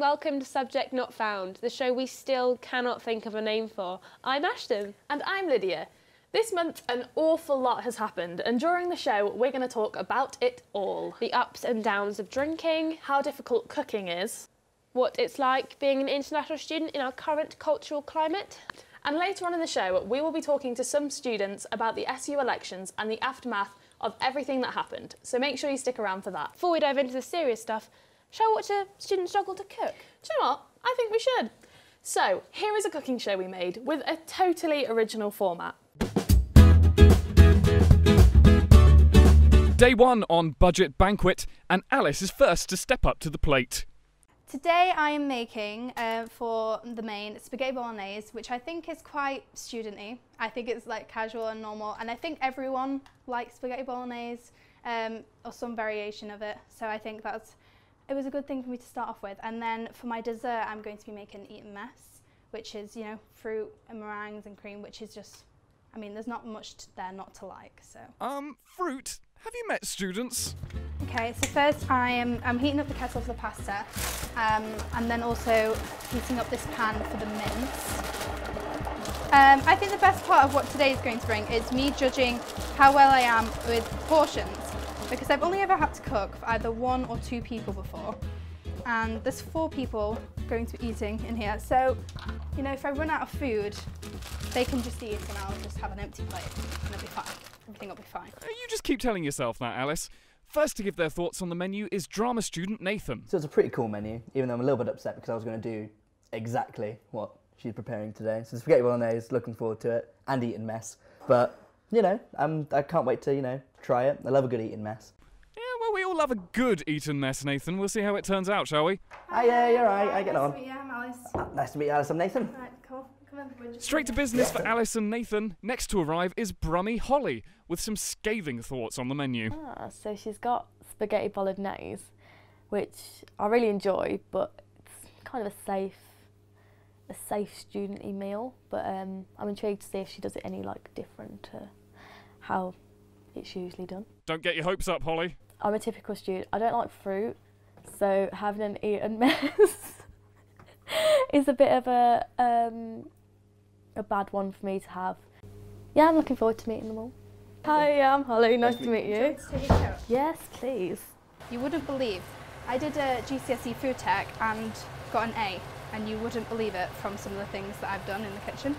welcome to Subject Not Found, the show we still cannot think of a name for. I'm Ashton. And I'm Lydia. This month, an awful lot has happened, and during the show, we're going to talk about it all. The ups and downs of drinking, how difficult cooking is, what it's like being an international student in our current cultural climate. And later on in the show, we will be talking to some students about the SU elections and the aftermath of everything that happened. So make sure you stick around for that. Before we dive into the serious stuff, shall we watch a student struggle to cook? Do you know what? I think we should. So, here is a cooking show we made with a totally original format. Day one on Budget Banquet, and Alice is first to step up to the plate. Today I am making, for the main, spaghetti bolognese, which I think is quite student-y. I think it's like casual and normal, and I think everyone likes spaghetti bolognese, or some variation of it, so I think it was a good thing for me to start off with. And then for my dessert, I'm going to be making eat and mess, which is, you know, fruit and meringues and cream, which is just, I mean, there's not much there not to like, so. Fruit? Have you met students? Okay, so first I'm heating up the kettle for the pasta, and then also heating up this pan for the mince. I think the best part of what today is going to bring is me judging how well I am with portions, because I've only ever had to cook for either 1 or 2 people before, and there's 4 people going to be eating in here, so, you know, if I run out of food, they can just eat and I'll just have an empty plate and it'll be fine. Everything will be fine. You just keep telling yourself that, Alice. First to give their thoughts on the menu is drama student Nathan. So it's a pretty cool menu, even though I'm a little bit upset because I was going to do exactly what she's preparing today. So spaghetti bolognese, looking forward to it, and eat and mess. But, you know, I can't wait to, you know, try it. I love a good eat and mess. Yeah, well, we all love a good eat and mess, Nathan. We'll see how it turns out, shall we? Hi, yeah, you're right. I get on. Nice to meet you, I'm Alice. Nice to meet you, Alice. I'm Nathan. Right, cool. Come on. Straight to business for Alice and Nathan. Next to arrive is Brummy Holly, with some scathing thoughts on the menu. So she's got spaghetti bolognese, which I really enjoy, but it's kind of a safe student-y meal. But I'm intrigued to see if she does it any different to how it's usually done. Don't get your hopes up, Holly. I'm a typical student. I don't like fruit, so having an eat and mess is a bit of a bad one for me to have. Yeah, I'm looking forward to meeting them all. Hi, I'm Holly. Nice to meet you. Yes, please. You wouldn't believe, I did a GCSE food tech and got an A, and you wouldn't believe it from some of the things that I've done in the kitchen.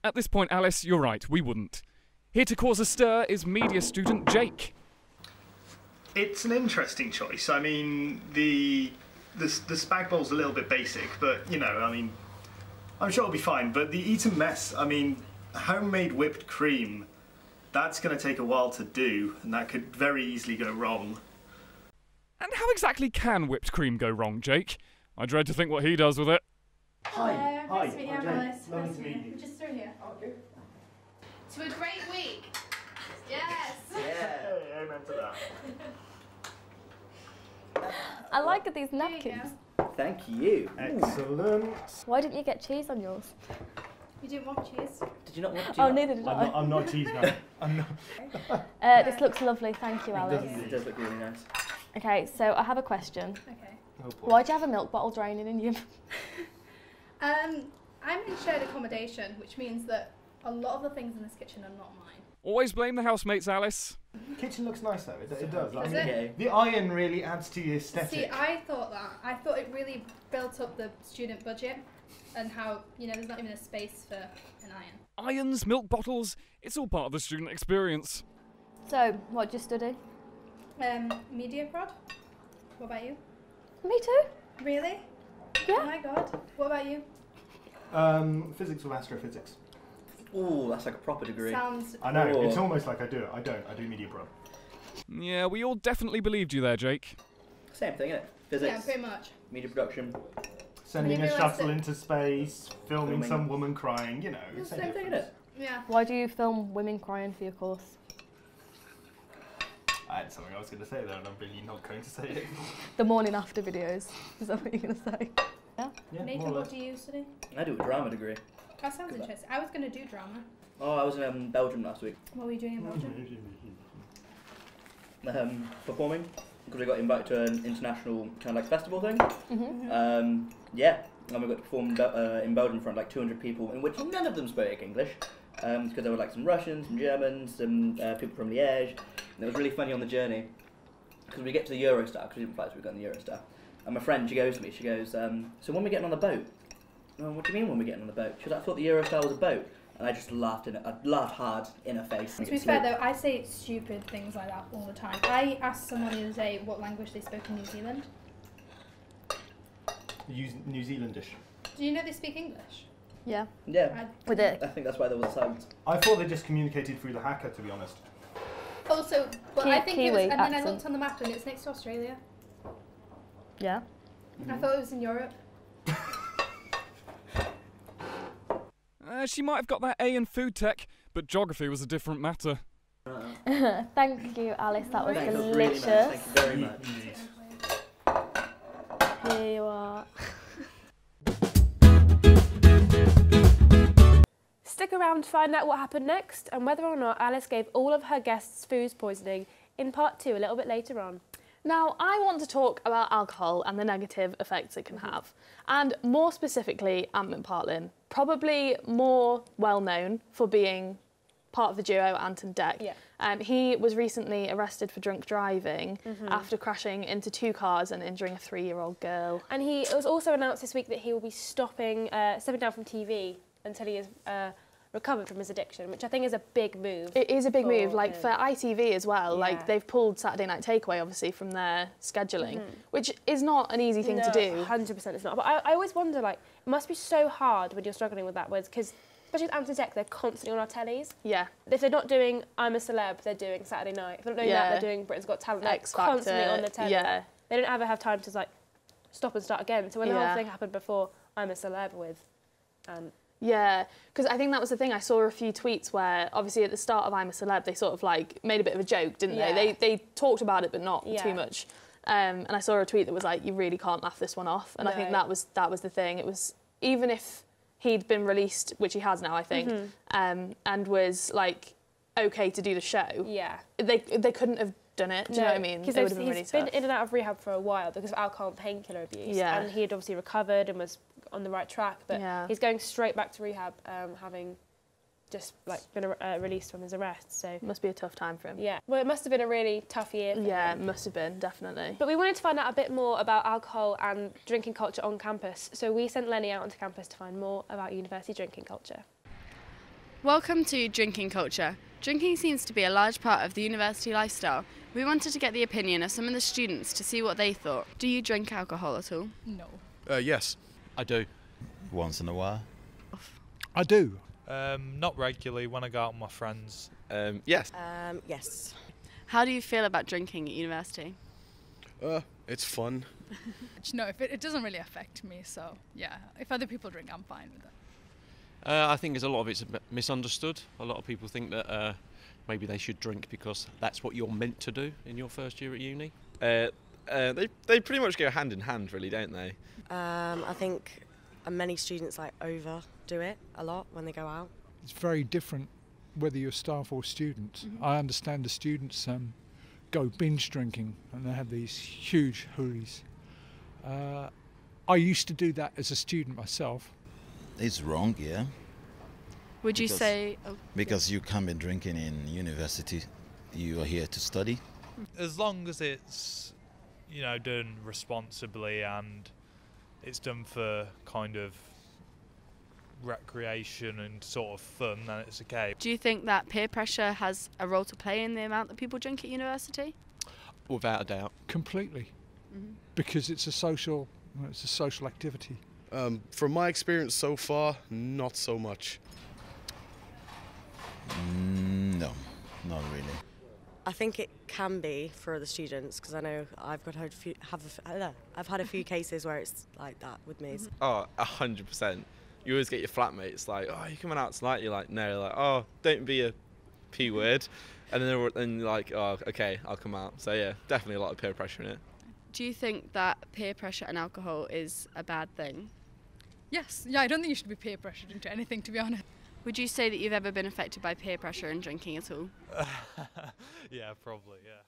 At this point, Alice, you're right, we wouldn't. Here to cause a stir is media student Jake. It's an interesting choice. I mean, the spag bowl's a little bit basic, but, you know, I mean, I'm sure it'll be fine. But the eat and mess, I mean, homemade whipped cream, that's going to take a while to do, and that could very easily go wrong. And how exactly can whipped cream go wrong, Jake? I dread to think what he does with it. Hi. Hi. Nice to meet you, Jake. Alice. Lovely to meet you. Just through here. Okay. To a great week. Yes. Yeah. Hey, amen to that. I like these napkins. Thank you. Excellent. Why didn't you get cheese on yours? You didn't want cheese? Did you not want Oh, neither did I. I'm not cheese man. I'm not. This looks lovely, thank you, Alice. It does look really nice. Okay, so I have a question. Okay. Oh, boy. Why do you have a milk bottle draining in you? I'm in shared accommodation, which means that a lot of the things in this kitchen are not mine. Always blame the housemates, Alice. The kitchen looks nice though. It does. Does it? The iron really adds to the aesthetic. See, I thought that. I thought it really built up the student budget and how, you know, there's not even a space for an iron. Irons, milk bottles, it's all part of the student experience. So, what do you study? Media prod. What about you? Me too. Really? Yeah. Oh my god. What about you? Physics or astrophysics. Ooh, that's like a proper degree. Sounds... I know, Oh. it's almost like I do it. I don't. I do media prod. Yeah, we all definitely believed you there, Jake. Same thing, innit? Physics, Yeah, pretty much. media production. Sending didn't a realise shuttle that- into space, filming Filming. some woman crying, you know. It's the same same thing, difference. innit? Yeah. Why do you film women crying for your course? I had something I was going to say there, and I'm really not going to say it. The morning after videos. Is that what you're going to say? Yeah, more Nathan, or what less. do you study? I do a drama degree. That sounds interesting. I was going to do drama. Oh, I was in Belgium last week. What were you doing in Belgium? Performing. because we got invited to an international kind of like festival thing. Yeah, and we got to perform in Belgium in front of like 200 people, in which none of them spoke English, because there were like some Russians, some Germans, some people from Liège, and it was really funny on the journey, because we get to the Eurostar, because we didn't fly, so we got on the Eurostar, and my friend, she goes to me, she goes, so when we're getting on the boat? Oh, what do you mean when we're getting on the boat? She was like, I thought the Eurostar was a boat. And I just laughed I laughed hard in her face. To be fair though, I say stupid things like that all the time. I asked someone the other day what language they spoke in New Zealand. New Zealandish. Do you know they speak English? Yeah. Yeah. With it. I think that's why there was a silence. I thought they just communicated through the hacker, to be honest. Also, but I think it was, Kiwi and then I accent. looked on the map and it's next to Australia. Yeah. I thought it was in Europe. She might have got that A in food tech, but geography was a different matter. Thank you, Alice. That was Thanks, delicious. really nice. Thank you very much. Here you are. Stick around to find out what happened next and whether or not Alice gave all of her guests food poisoning in part 2 a little bit later on. Now, I want to talk about alcohol and the negative effects it can have. And more specifically, Ant McPartlin, probably more well-known for being part of the duo Ant and Dec. Yeah. He was recently arrested for drunk driving after crashing into 2 cars and injuring a 3-year-old girl. And it was also announced this week that he will be stepping down from TV until he is recovered from his addiction, which I think is a big move. It is a big move, like him. for ITV as well. Yeah. Like they've pulled Saturday Night Takeaway obviously from their scheduling, which is not an easy thing to do. 100% it's not. But I always wonder, like, it must be so hard when you're struggling with that, because especially with Ant and Dec, they're constantly on our tellies. Yeah. If they're not doing I'm a Celeb, they're doing Saturday Night. If they're not doing that, they're doing Britain's Got Talent. They're X Factor, constantly on the telly. yeah. They don't ever have time to like stop and start again. So when the whole Yeah. thing happened before I'm a Celeb with Yeah, because I think that was the thing. I saw a few tweets where, obviously, at the start of I'm a Celeb, they sort of like made a bit of a joke, didn't Yeah. they? They talked about it, but not Yeah. too much. And I saw a tweet that was like, "You really can't laugh this one off." And I think No. that was the thing. It was, even if he'd been released, which he has now, I think, and was like okay to do the show, yeah. they couldn't have done it. Do you know what I mean? Because It would have been he's really been tough. in and out of rehab for a while because of alcohol and painkiller abuse. Yeah. And he had obviously recovered and was on the right track, but Yeah. he's going straight back to rehab, having just like been released from his arrest. So Must be a tough time for him. yeah, well, it must have been a really tough year. For Yeah, him. it must have been, definitely. But we wanted to find out a bit more about alcohol and drinking culture on campus, so we sent Lenny out onto campus to find more about university drinking culture. Welcome to Drinking Culture. Drinking seems to be a large part of the university lifestyle. We wanted to get the opinion of some of the students to see what they thought. Do you drink alcohol at all? No. Yes, I do. Once in a while. I do. Not regularly, when I go out with my friends. Yes. Yes. How do you feel about drinking at university? It's fun. No, it doesn't really affect me, so yeah. If other people drink, I'm fine with it. I think there's a lot of it's misunderstood. A lot of people think that maybe they should drink because that's what you're meant to do in your first year at uni. They pretty much go hand in hand, really, don't they? I think many students overdo it a lot when they go out. It's very different whether you're staff or student. I understand the students go binge drinking and they have these huge hoolies. I used to do that as a student myself. It's wrong, yeah. Would you say... Oh. Because you can't be drinking in university. You are here to study. As long as it's, done responsibly and it's done for kind of recreation and sort of fun, then it's okay. Do you think that peer pressure has a role to play in the amount that people drink at university? Without a doubt. Completely. Because it's a social activity. From my experience so far, not so much. No, not really. I think it can be for other students because I know I've had a few cases where it's like that with me. Oh, 100%. You always get your flatmates like, "Oh, you coming out tonight?" You're like, "No." They're like, "Oh, don't be a P word." And then you're like, "Oh, okay, I'll come out." So yeah, definitely a lot of peer pressure in it. Do you think that peer pressure and alcohol is a bad thing? Yes. Yeah, I don't think you should be peer pressured into anything, to be honest. Would you say that you've ever been affected by peer pressure and drinking at all? Yeah, probably, yeah.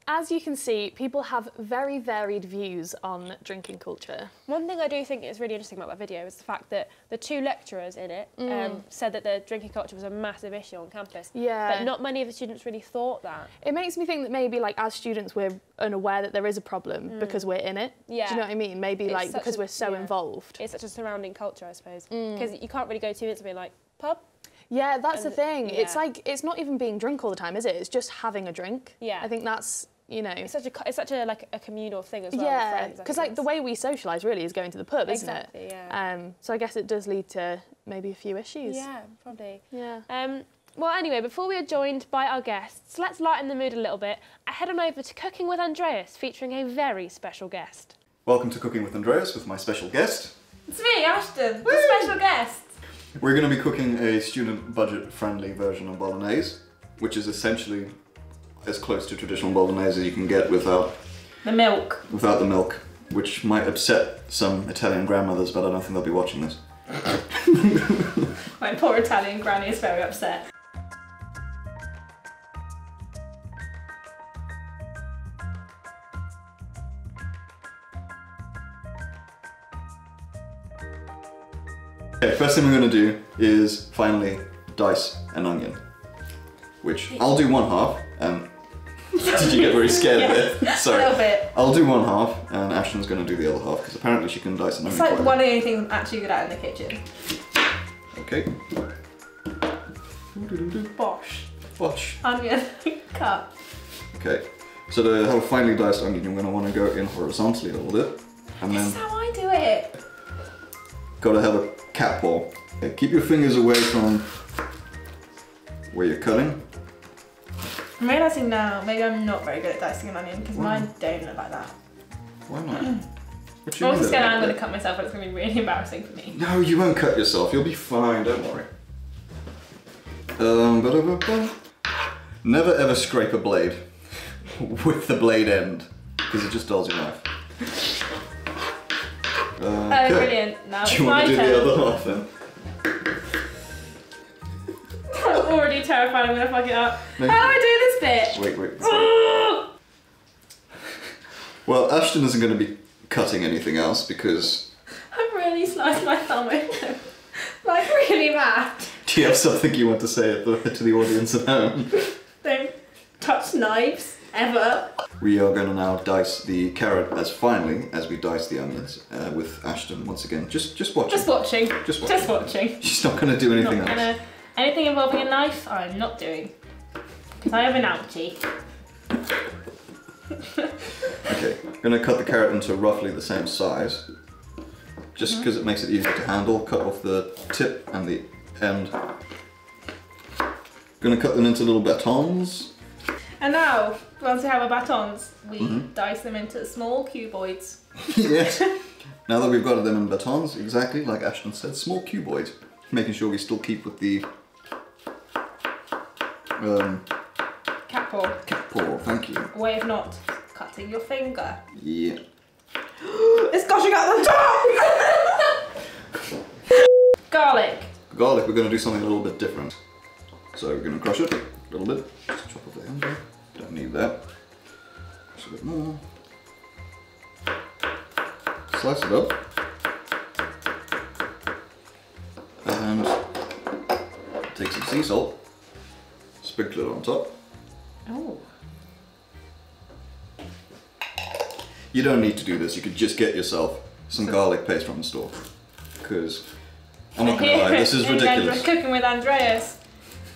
As you can see, people have very varied views on drinking culture. One thing I do think is really interesting about that video is the fact that the 2 lecturers in it said that the drinking culture was a massive issue on campus. Yeah. But not many of the students really thought that. It makes me think that maybe, like, as students, we're unaware that there is a problem because we're in it. Yeah. Do you know what I mean? Maybe, It's like, such because we're so involved. It's such a surrounding culture, I suppose. Because you can't really go 2 minutes and be like, pub? Yeah, that's the thing. yeah. It's like, it's not even being drunk all the time, is it? It's just having a drink. Yeah. I think that's, you know... It's such a like a communal thing as well. Yeah, because like the way we socialise really is going to the pub, isn't it? Exactly, yeah. So I guess it does lead to maybe a few issues. Yeah, probably. Yeah. Well, anyway, before we are joined by our guests, let's lighten the mood a little bit. I head on over to Cooking with Andreas, featuring a very special guest. Welcome to Cooking with Andreas with my special guest. It's me, Ashton, the special guest. We're going to be cooking a student budget-friendly version of bolognese, which is essentially as close to traditional bolognese as you can get without the milk. Without the milk, which might upset some Italian grandmothers, but I don't think they'll be watching this. My poor Italian granny is very upset. Okay, first thing we're going to do is finally dice an onion, which I'll do 1/2. Did you get very scared there? Sorry. A little bit. I'll do 1/2, and Ashton's going to do the other half because apparently she can dice an onion. It's like quite one of the only things I'm actually good at in the kitchen. Okay. Bosh. Bosh. Onion cut. Okay. So to have a finely diced onion, you're going to want to go in horizontally a little bit, and then This is how I do it. got to have a cat paw. Okay, keep your fingers away from where you're cutting. I'm realising now, maybe I'm not very good at dicing an onion because mine don't look like that. Why not? What do you I'm mean also they scared look I'm going like to cut myself and it's going to be really embarrassing for me. No, you won't cut yourself. You'll be fine. Don't worry. Ba-da-ba-ba. Never ever scrape a blade with the blade end because it just dulls your knife. Oh, Okay. brilliant. Now Do it's you want my to do turn. the other half then? I'm already terrified I'm going to fuck it up. No. How do I do this bit? Wait. Oh! Well, Ashton isn't going to be cutting anything else because... I've really sliced my thumb open. Like really bad. Do you have something you want to say to the audience at home? Don't touch knives, ever. We are going to now dice the carrot as finely as we dice the onions with Ashton once again. Just watching. Just watching. Just watching. Just watching. She's not going to do anything Not else. gonna, anything involving a knife, I'm not doing. Because I have an ouchie. Okay, I'm going to cut the carrot into roughly the same size. Just because it makes it easier to handle. Cut off the tip and the end. Going to cut them into little batons. And now, once we have our batons, we dice them into small cuboids. Yes. Now that we've got them in batons, exactly like Ashton said, small cuboids. Making sure we still keep with the Cat paw. cat paw, thank you. A way of not cutting your finger. Yeah. It's gushing out the top! Garlic. Garlic, we're going to do something a little bit different. So we're going to crush it a little bit. Just chop off the end there. Don't need that. Just a bit more. Slice it up. And take some sea salt. Sprinkle it on top. Oh. You don't need to do this. You could just get yourself some garlic paste from the store. Because, I'm not going to lie, this is ridiculous. Cooking with Andreas,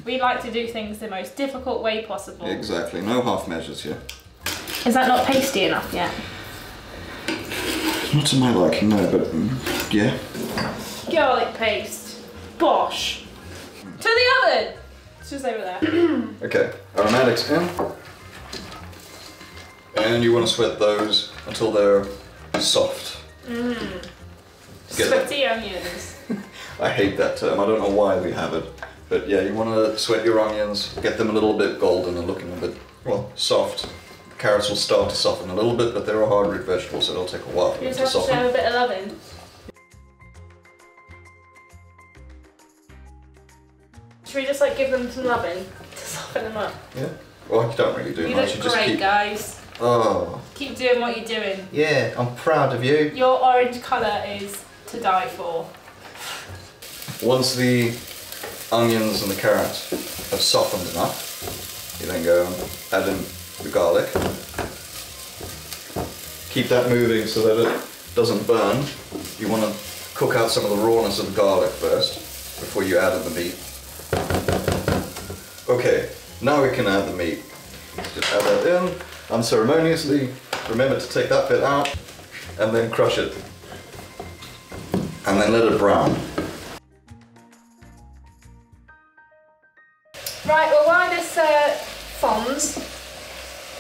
we like to do things the most difficult way possible. Exactly. No half measures here. Is that not pasty enough yet? Not to my liking, no, but yeah. Garlic paste. Bosh. To the oven! It's just over there. Okay, aromatics in. And you want to sweat those until they're soft. Sweaty onions. I hate that term, I don't know why we have it. But yeah, you want to sweat your onions, get them a little bit golden and looking a bit, well, soft. The carrots will start to soften a little bit, but they're a hard root vegetable, so it'll take a while for You them just to have to soften. show a bit of loving. Should we just like give them some loving to soften them up? Yeah. Well, you don't really do You much. look You just great, keep guys. Oh. Keep doing what you're doing. Yeah, I'm proud of you. Your orange colour is to die for. Once the onions and the carrots have softened enough, you then go and add in the garlic. Keep that moving so that it doesn't burn. You want to cook out some of the rawness of the garlic first before you add in the meat. Okay, now we can add the meat. Just add that in, unceremoniously. Remember to take that bit out and then crush it. And then let it brown. Right, well while this fonds,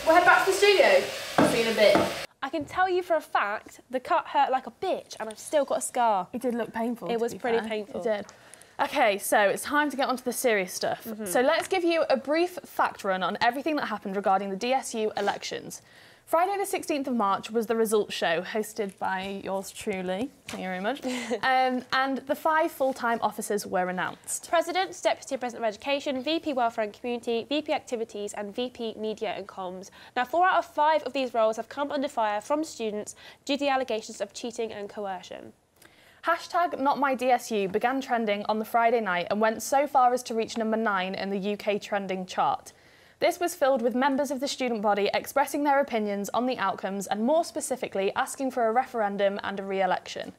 we'll head back to the studio. See you in a bit. I can tell you for a fact, the cut hurt like a bitch and I've still got a scar. It did look painful. It was pretty painful. It did. Okay, so it's time to get onto the serious stuff. So let's give you a brief fact run on everything that happened regarding the DSU elections. Friday the 16th of March was the results show, hosted by yours truly, thank you very much, and the 5 full-time officers were announced. President, Deputy President of Education, VP Welfare and Community, VP Activities and VP Media and Comms. Now 4 out of 5 of these roles have come under fire from students due to the allegations of cheating and coercion. Hashtag NotMyDSU began trending on the Friday night and went so far as to reach number 9 in the UK trending chart. This was filled with members of the student body expressing their opinions on the outcomes and more specifically asking for a referendum and a re-election,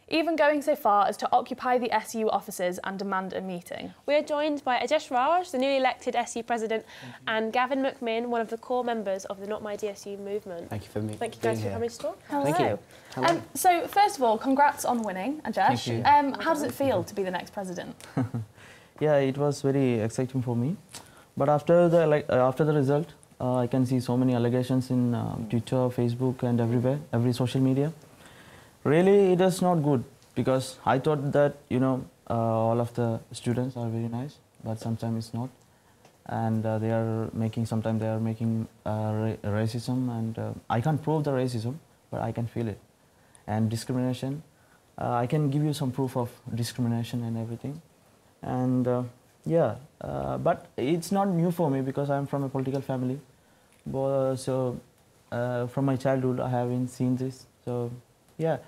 even going so far as to occupy the SU offices and demand a meeting. We are joined by Ajesh Raj, the newly elected SU president, and Gavin McMinn, one of the core members of the Not My DSU movement. Thank you for me. Thank you guys for coming to talk. Hello. Thank you. Hello. So first of all, congrats on winning, Ajesh. Thank you. How does it feel to be the next president? Yeah, it was very exciting for me. But after the result, I can see so many allegations in Twitter, Facebook, and everywhere, every social media. Really, it is not good because I thought that all of the students are very nice, but sometimes it's not, and sometimes they are making racism, and I can't prove the racism, but I can feel it, and discrimination. I can give you some proof of discrimination and everything, and. But it's not new for me because I'm from a political family. So from my childhood, I haven't seen this. So yeah,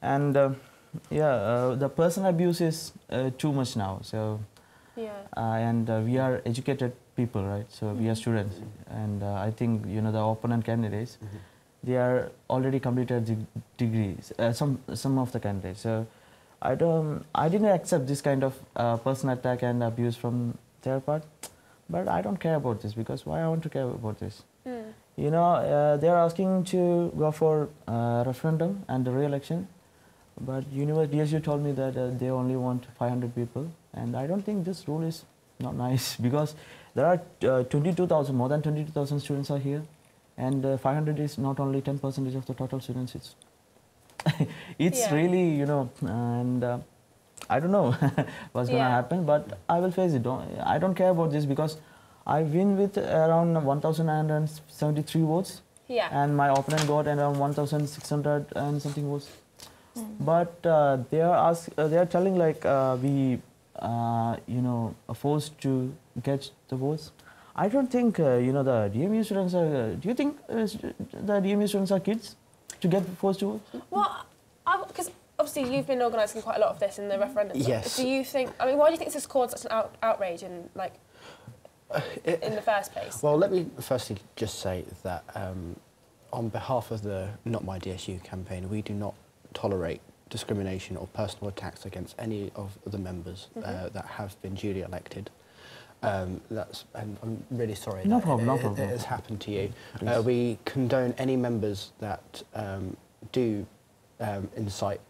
and the personal abuse is too much now. So and we are educated people, right? So we are students, and I think the opponent candidates, they are already completed degrees. Some of the candidates. So. I didn't accept this kind of personal attack and abuse from their part, but I don't care about this because why I want to care about this? They are asking to go for referendum and the re-election, but DSU told me that they only want 500 people, and I don't think this rule is not nice because there are more than 22,000 students are here, and 500 is not only 10% of the total students. It's really, and I don't know what's going to happen, but I will face it. I don't care about this because I win with around 1,973 votes, and my opponent got around 1,600 and something votes. But they are telling like we, are forced to get the votes. I don't think the DMU students are. Do you think the DMU students are kids? To get forced to vote? Well, because obviously you've been organising quite a lot of this in the referendum. Yes. Do you think? I mean, why do you think this has caused such an outrage in in the first place? Well, let me firstly just say that on behalf of the Not My DSU campaign, we do not tolerate discrimination or personal attacks against any of the members that have been duly elected. And I'm really sorry that it has happened to you. We condone any members that do incite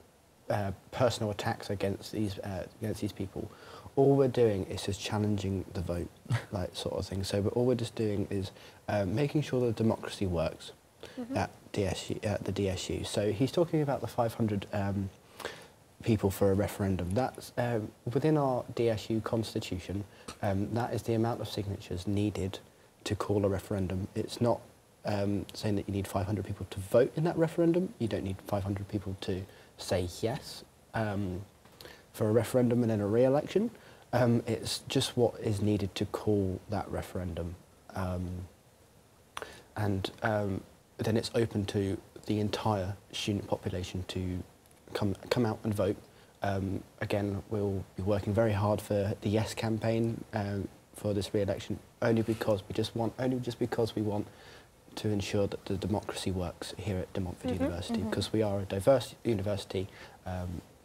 personal attacks against these people. All we're doing is just challenging the vote, like sort of thing. So all we're just doing is making sure that democracy works at the DSU. So he's talking about the 500 people for a referendum. That's within our DSU constitution. That is the amount of signatures needed to call a referendum. It's not saying that you need 500 people to vote in that referendum. You don't need 500 people to say yes for a referendum and then a re-election. It's just what is needed to call that referendum. and then it's open to the entire student population to come out and vote. Again, we'll be working very hard for the Yes campaign for this re-election, only because we want to ensure that the democracy works here at De Montfort University, because we are a diverse university.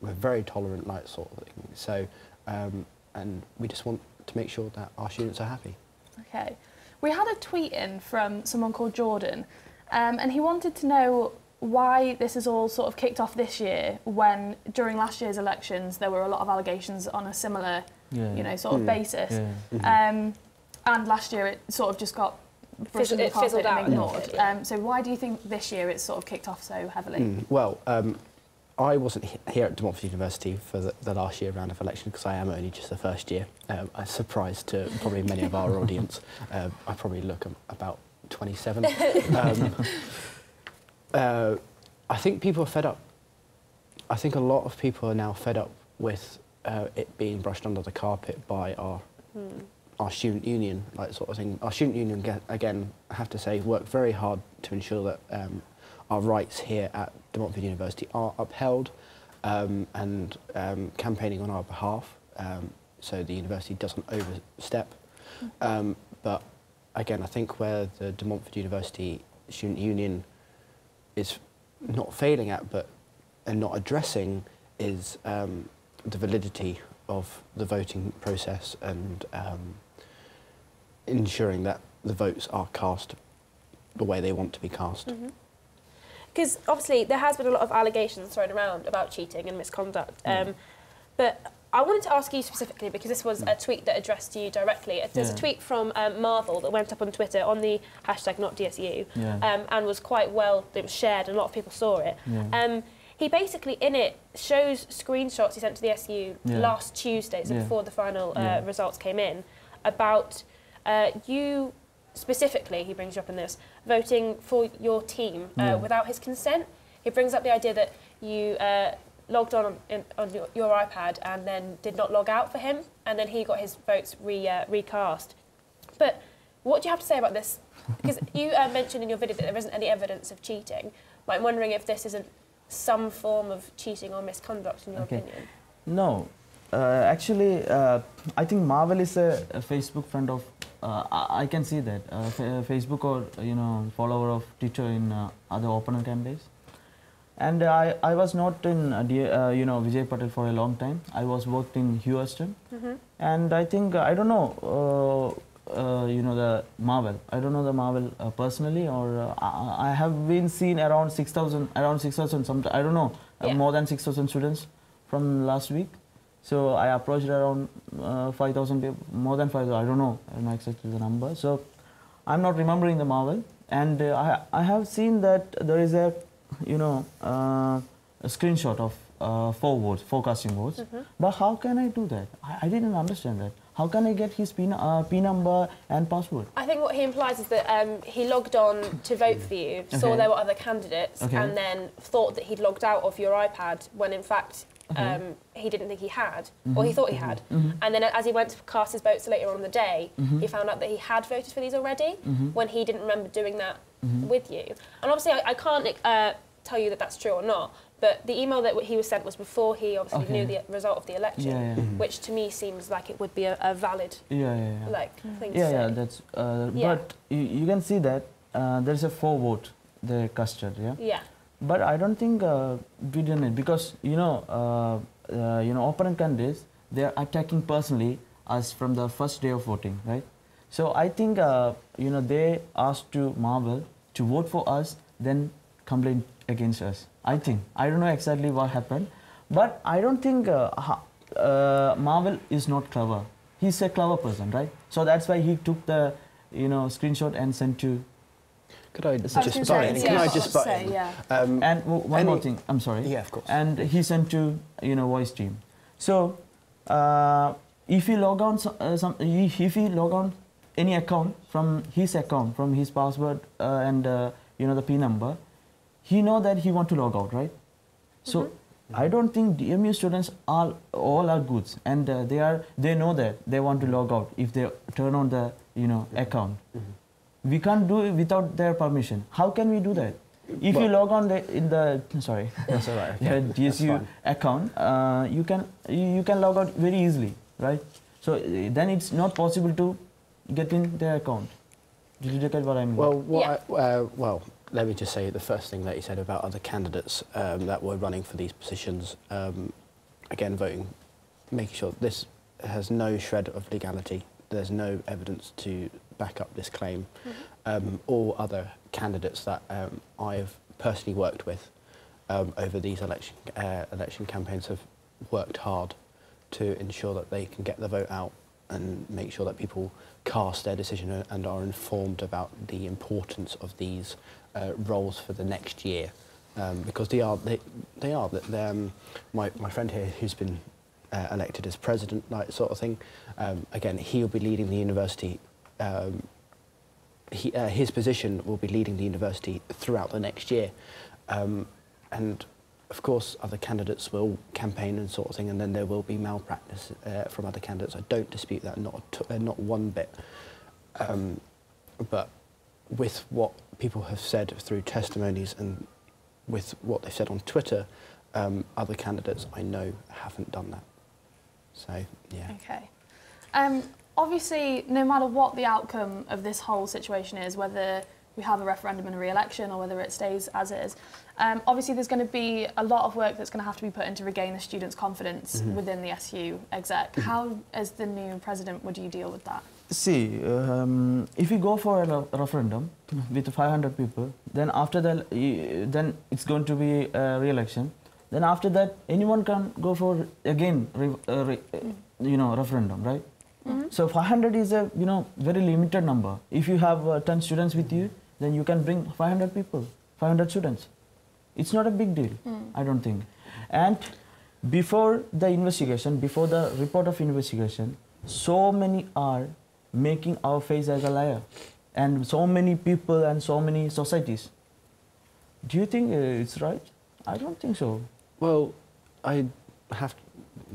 We're very tolerant, like sort of thing. So, and we just want to make sure that our students are happy. Okay. We had a tweet in from someone called Jordan, and he wanted to know why this is all sort of kicked off this year, when during last year's elections there were a lot of allegations on a similar, sort of basis. And last year it sort of just got brushed under the carpet and ignored. So why do you think this year it's sort of kicked off so heavily? Well, I wasn't here at De Montfort University for the last year round of election, because I am only just the first year. A surprise to probably many of our audience. I probably look about 27. I think people are fed up. I think a lot of people are now fed up with it being brushed under the carpet by our student union, like sort of thing. Our student union, again, I have to say, work very hard to ensure that our rights here at De Montfort University are upheld, and campaigning on our behalf, so the university doesn't overstep. But again, I think where the De Montfort University Student Union is not failing at, and not addressing, is the validity of the voting process, and ensuring that the votes are cast the way they want to be cast. Because obviously there has been a lot of allegations thrown around about cheating and misconduct, but I wanted to ask you specifically, because this was a tweet that addressed you directly. There's a tweet from Marvel that went up on Twitter on the hashtag #NotDSU, and was quite well, it was shared and a lot of people saw it. He basically, in it, shows screenshots he sent to the SU last Tuesday, so before the final results came in, about you specifically, he brings you up in this, voting for your team without his consent. He brings up the idea that you logged on your iPad and then did not log out for him, and then he got his votes recast. But what do you have to say about this? Because you mentioned in your video that there isn't any evidence of cheating. But I'm wondering if this isn't some form of cheating or misconduct in your opinion. No. Actually, I think Marvel is a Facebook friend of, I can see that, Facebook or, follower of Twitter in other opponent candidates. And I was not in, Vijay Patel for a long time. I was worked in Houston. And I think, I don't know, the Marvel. I don't know the Marvel personally, or I have been seen around 6,000, I don't know, more than 6,000 students from last week. So I approached around 5,000 people, more than 5,000, I don't know exactly the number. So I'm not remembering the Marvel. And I have seen that there is a, a screenshot of 4 votes, 4 casting votes. But how can I do that? I didn't understand that. How can I get his P number and password? I think what he implies is that he logged on to vote for you, saw there were other candidates, and then thought that he'd logged out of your iPad when in fact he didn't think he had, or he thought he had. And then as he went to cast his votes later on in the day, he found out that he had voted for these already, when he didn't remember doing that with you. And obviously I can't tell you that that's true or not, but the email that he was sent was before he obviously knew the result of the election, which to me seems like it would be a valid thing to say. That's, but you can see that there's a 4 vote they casted, But I don't think we did it, because opponent candidates, they are attacking personally us from the first day of voting, right? So I think they asked to Marvel to vote for us, then complain against us. I think I don't know exactly what happened, but I don't think Marvel is not clever. He's a clever person, right? So that's why he took the screenshot and sent to. Could I just butt in? Can I just butt in? And one more thing, I'm sorry. Yeah, of course. And he sent to voice team. So if you log on if you log on any account, from his password and the P number, he know that he want to log out, right? So I don't think DMU students all are goods, and they know that they want to log out if they turn on the account. We can't do it without their permission. How can we do that? If you log on in the sorry, that's all right. Okay. GSU account, you can log out very easily, right? So then it's not possible to get in their account. Did you get what I mean? Well, well, let me just say the first thing that you said about other candidates that were running for these positions. Again, voting, making sure this has no shred of legality. There's no evidence to back up this claim. All other candidates that I've personally worked with over these election campaigns have worked hard to ensure that they can get the vote out and make sure that people cast their decision and are informed about the importance of these roles for the next year, because they are. My friend here, who's been elected as president, like sort of thing. Again, he'll be leading the university. His position will be leading the university throughout the next year, and of course other candidates will campaign and sort of thing, and then there will be malpractice from other candidates. I don't dispute that, not one bit. But with what people have said through testimonies and with what they've said on Twitter, other candidates I know haven't done that. So, yeah. Okay. Obviously, no matter what the outcome of this whole situation is, whether we have a referendum and a re-election or whether it stays as is, obviously there's going to be a lot of work that's going to have to be put in to regain the students' confidence within the SU exec. How, as the new president, would you deal with that? See, if you go for a referendum with 500 people, then after that, then it's going to be a re-election. Then after that, anyone can go for again, referendum, right? So 500 is a very limited number. If you have 10 students with you, then you can bring 500 people, 500 students. It's not a big deal, I don't think. And before the investigation, before the report of investigation, so many are making our face as a liar, and so many people and so many societies. Do you think it's right? I don't think so. Well, I have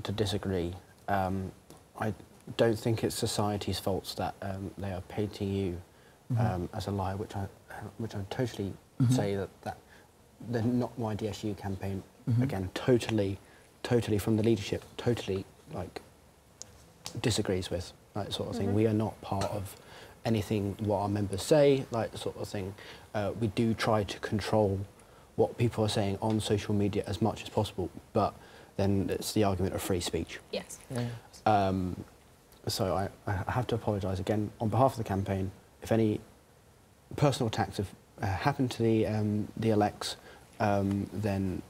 to disagree. I don't think it's society's faults that they are painting you as a liar, which I totally say that the Not My DSU campaign, again, totally from the leadership, totally disagrees with, like sort of thing. We are not part of anything what our members say, like sort of thing. We do try to control what people are saying on social media as much as possible, but then it's the argument of free speech. Yes. Yeah. So I have to apologise again on behalf of the campaign. If any personal attacks have happened to the elects, then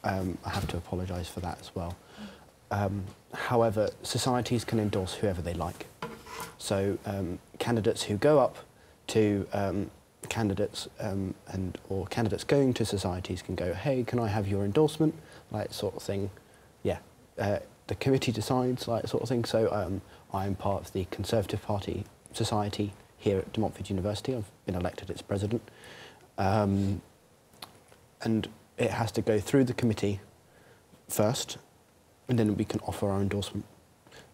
I have to apologise for that as well. However, societies can endorse whoever they like. So candidates who go up to candidates or candidates going to societies can go, hey, can I have your endorsement? Like sort of thing. Yeah. The committee decides, like sort of thing. So I'm part of the Conservative Party Society here at De Montfort University. I've been elected its president. And it has to go through the committee first, and then we can offer our endorsement.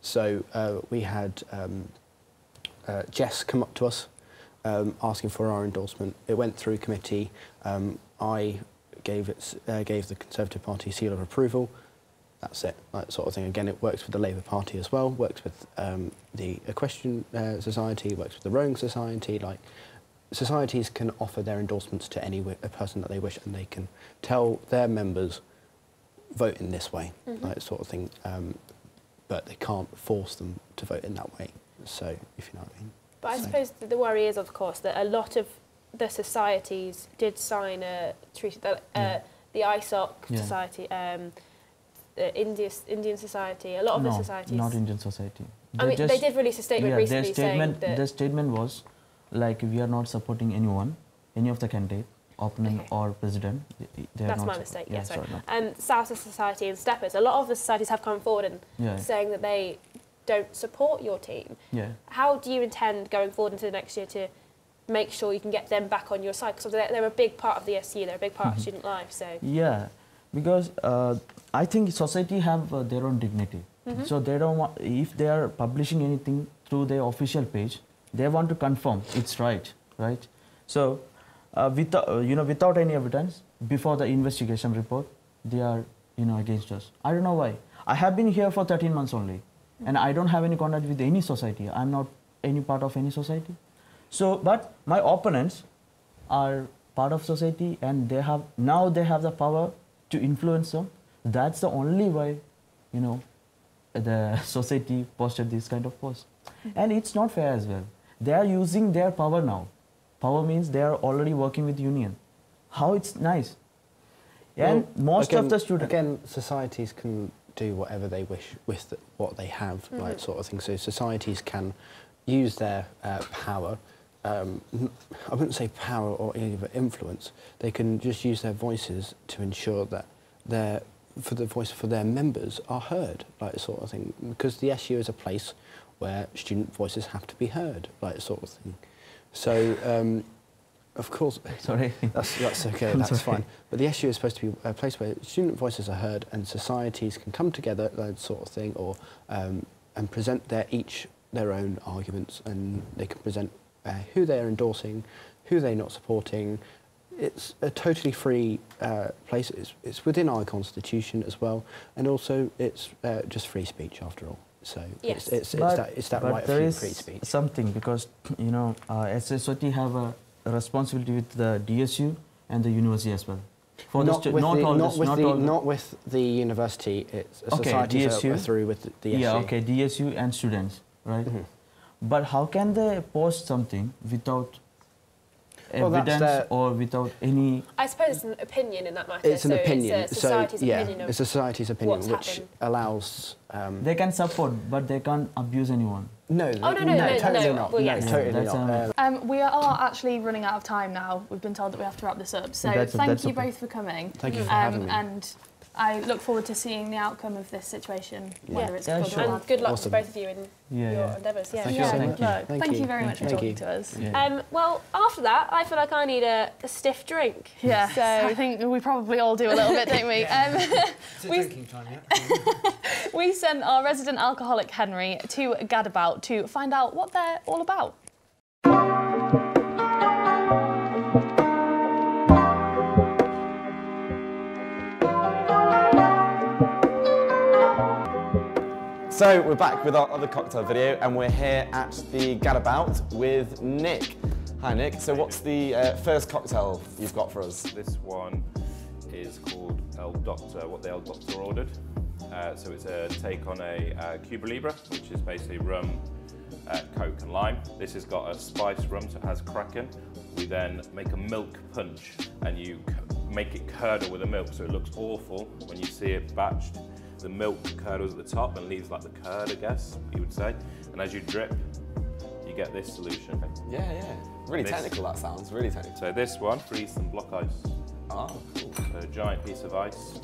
So we had Jess come up to us asking for our endorsement. It went through committee. I gave the Conservative Party seal of approval. That's it, that sort of thing. Again, it works with the Labour Party as well, works with the Equestrian Society, works with the Rowing Society. Like, societies can offer their endorsements to any person that they wish, and they can tell their members, vote in this way, like sort of thing. But they can't force them to vote in that way. So, if you know what I mean. But I suppose the worry is, of course, that a lot of the societies did sign a treaty, the ISOC Society, the Indian Society, a lot of the societies. Not Indian Society. They did release a statement recently saying that... Their statement was, like, we are not supporting anyone, any of the candidate, opponent or president. That's my mistake, yeah, sorry. And Salsa Society and Steppers, a lot of the societies have come forward and saying that they don't support your team. Yeah. How do you intend going forward into the next year to make sure you can get them back on your side? Because they're a big part of the SU, they're a big part of student life, so... Yeah, because I think society have their own dignity. So they don't want, if they are publishing anything through their official page, they want to confirm it's right. right? So, without any evidence, before the investigation report, they are, against us. I don't know why. I have been here for 13 months only, and I don't have any contact with any society. I'm not any part of any society. So, but my opponents are part of society, and now they have the power to influence them. That's the only way, the society posted this kind of post. And it's not fair as well. They are using their power now. Power means they are already working with union. How it's nice. And most of the students... Again, societies can do whatever they wish with what they have, like sort of thing. So societies can use their power, I wouldn't say power or even influence, they can just use their voices to ensure that the voice for their members are heard, like sort of thing. Because the SU is a place where student voices have to be heard, like sort of thing. So, of course, sorry, that's okay, that's fine. But the SU is supposed to be a place where student voices are heard and societies can come together, that sort of thing, or and present their own arguments, and they can present who they are endorsing, who they're not supporting. It's a totally free place. It's within our constitution as well, and also it's just free speech after all. So yes. it's that right of free speech. Something because SSOT have a responsibility with the DSU and the university as well. For not with the university. It's societies DSU, are through with the SU. Yeah, okay, DSU and students, right? But how can they post something without evidence or without any... I suppose it's an opinion in that matter. It's an opinion. It's a society's opinion of it's a society's opinion, which happened. Allows... they can support, but they can't abuse anyone. No, totally not. Well, yes. Totally not. We are actually running out of time now. We've been told that we have to wrap this up. So thank you both for coming. Thank you for having me. And I look forward to seeing the outcome of this situation, whether it's good or And bad. good luck to both of you in your endeavours. Thank you so much. Thank you very much for talking to us. Well, after that, I feel like I need a stiff drink. Yeah, so I think we probably all do a little bit, don't we? It's drinking time, yeah. We sent our resident alcoholic Henry to Gadabout to find out what they're all about. So we're back with our other cocktail video, and we're here at the Gadabout with Nick. Hi Nick, so what's the first cocktail you've got for us? This one is called El Doctor, what the El Doctor ordered. So it's a take on a Cuba Libre, which is basically rum, Coke and lime. This has got a spice rum, so it has Kraken. We then make a milk punch, and you make it curdle with the milk, so it looks awful when you see it batched. The milk curdles at the top and leaves like the curd, I guess, you would say. And as you drip, you get this solution. Yeah. Really technical, that sounds, really technical. So this one, freeze some block ice. Oh, cool. So a giant piece of ice.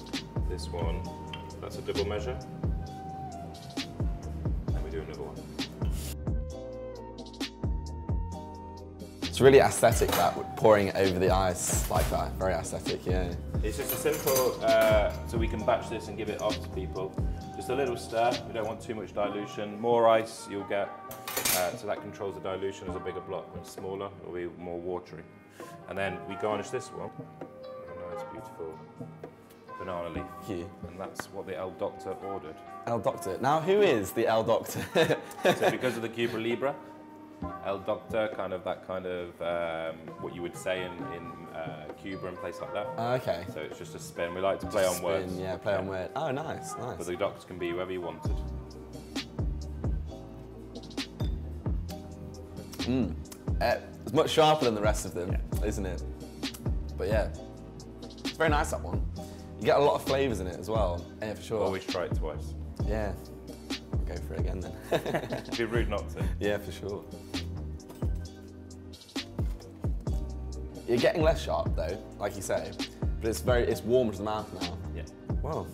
This one, that's a double measure. And we do another one. It's really aesthetic, that, pouring it over the ice like that. Very aesthetic, yeah. It's just a simple, so we can batch this and give it off to people. Just a little stir, we don't want too much dilution. More ice you'll get, so that controls the dilution as a bigger block. When it's smaller, it'll be more watery. And then we garnish this one with a nice, beautiful banana leaf. And that's what the El Doctor ordered. El Doctor. Now, who is the El Doctor? So because of the Cuba Libre, El Doctor, what you would say in Cuba and places like that. Okay. So it's just a spin. We like to play on words. Yeah, play on words. Oh, nice. But the Doctor can be whoever you wanted. It's much sharper than the rest of them, isn't it? But yeah, it's very nice, that one. You get a lot of flavours in it as well. Yeah, for sure. Always try it twice. Yeah. Go for it again then. It'd be rude not to. Yeah, for sure. You're getting less sharp though, like you say, but it's warm to the mouth now. Yeah. Wow.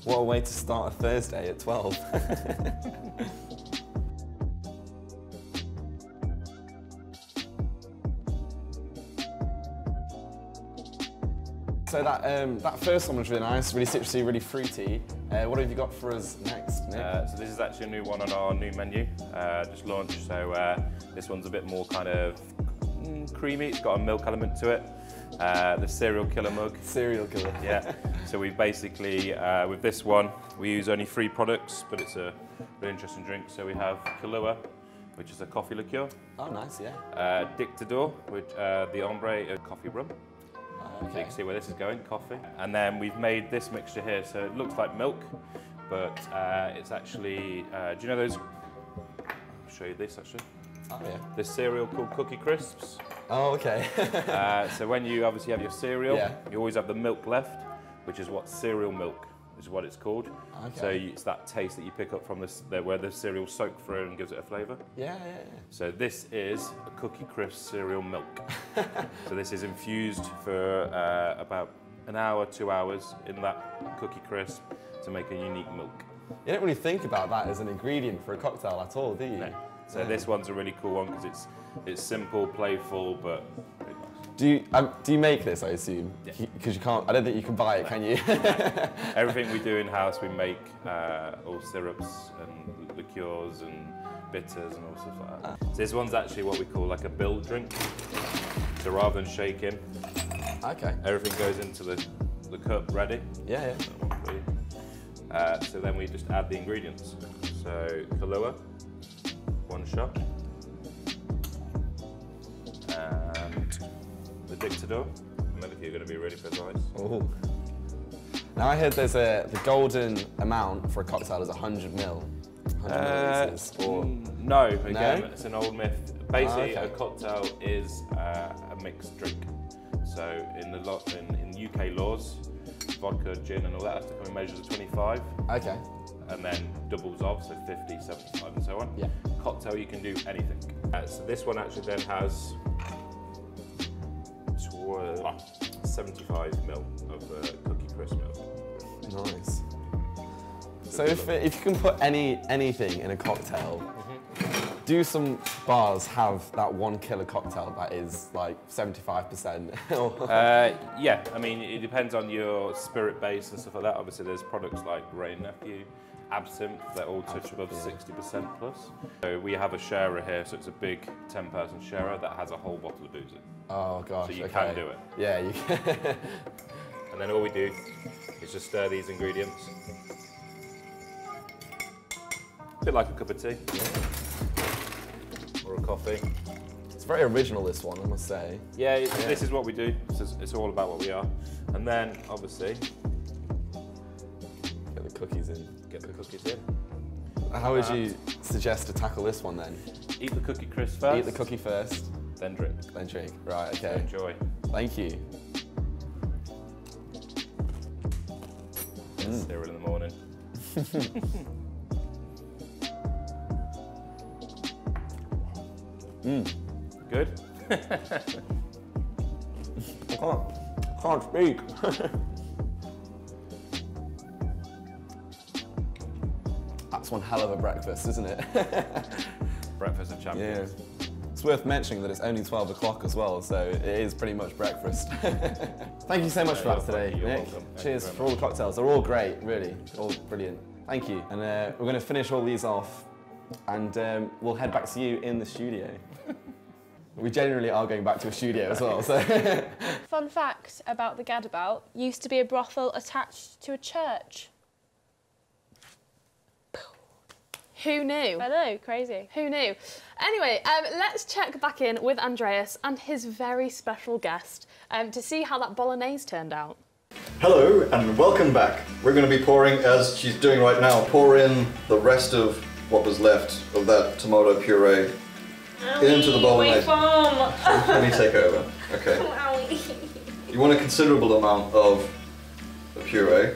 What a way to start a Thursday at 12. So that first one was really nice, really citrusy, really fruity. What have you got for us next, Nick? So this is actually a new one on our new menu, just launched. So this one's a bit more kind of creamy. It's got a milk element to it. The serial killer mug. Serial killer. Yeah. So we basically, with this one, we use only 3 products, but it's a really interesting drink. So we have Kahlua, which is a coffee liqueur. Oh, nice, yeah. Dictador, which the ombre, coffee rum. So you can see where this is going, coffee. And then we've made this mixture here, so it looks like milk, but it's actually, do you know those, I'll show you this actually. Oh yeah. This cereal called Cookie Crisps. Oh, okay. So when you obviously have your cereal, Yeah. you always have the milk left, which is what cereal milk is what it's called. Okay. So it's that taste that you pick up from this, where the cereal soaks through and gives it a flavour. Yeah. So this is a Cookie Crisp cereal milk. So this is infused for about an hour, 2 hours in that Cookie Crisp to make a unique milk. You don't really think about that as an ingredient for a cocktail at all, do you? No. So this one's a really cool one because it's simple, playful, but really nice. Do you make this, I assume? Because you can't. I don't think you can buy it, can you? Everything we do in house, we make all syrups and liqueurs and bitters and all stuff like that. So this one's actually what we call like a build drink. So rather than shaking, everything goes into the cup ready. Yeah. So then we just add the ingredients. So Kahlua, 1 shot, and the Dictador. Maybe you're going to be really precise. Ooh. Now I heard there's the golden amount for a cocktail is 100 ml. 100 millilitres, or no, again, it's an old myth. Basically, okay. a cocktail is a mixed drink. So in UK laws, vodka, gin, and all that has to come in measures of 25. Okay. And then doubles of, so 50, 75, and so on. Yeah. Cocktail, you can do anything. So this one actually then has 75 ml of Cookie Crisp milk. Nice. So if you can put anything in a cocktail, do some bars have that 1 killer cocktail that is like 75%? Yeah, I mean, it depends on your spirit base and stuff like that. Obviously, there's products like Grey Nephew, Absinthe, that all touch above 60% plus. So we have a sharer here, so it's a big 10-person sharer that has a whole bottle of booze in. Oh gosh, so you can do it. Yeah, you can. And then all we do is just stir these ingredients. A bit like a cup of tea. Or a coffee. It's very original, this one, I must say. Yeah, this is what we do. It's all about what we are. And then, obviously, get the cookies in. Get the cookies in. How would you suggest to tackle this one then? Eat the Cookie Crisp first. Eat the cookie first. Then drink. Then drink. Right, okay. So enjoy. Thank you. Cereal in the morning. Good? Can't speak. That's one hell of a breakfast, isn't it? Breakfast of champions. Yeah. It's worth mentioning that it's only 12 o'clock as well, so it is pretty much breakfast. Thank you so much for that today, Nick. Cheers for all the cocktails. They're all great, really. All brilliant. Thank you. And we're going to finish all these off and we'll head back to you in the studio. We generally are going back to a studio as well, so. Fun fact about the Gadabout, used to be a brothel attached to a church. Who knew? I know, crazy. Who knew? Anyway, let's check back in with Andreas and his very special guest to see how that bolognese turned out. Hello and welcome back. We're going to be pouring, as she's doing right now, pour in the rest of what was left of that tomato puree into the bolognese. Let me take over. Okay. You want a considerable amount of the puree.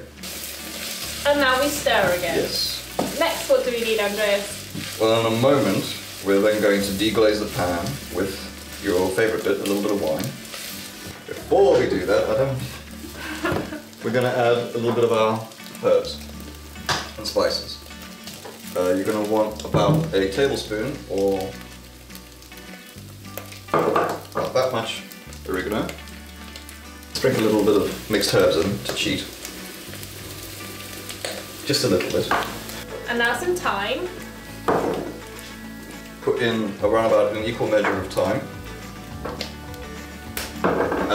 And now we stir again. Yes. Next, what do we need, Andreas? Well, in a moment, we're then going to deglaze the pan with your favourite bit, a little bit of wine. Before we do that, we're going to add a little bit of our herbs and spices. You're going to want about a tablespoon or about that much oregano. Sprinkle a little bit of mixed herbs in to cheat. Just a little bit. And now some thyme. Put in around about an equal measure of thyme.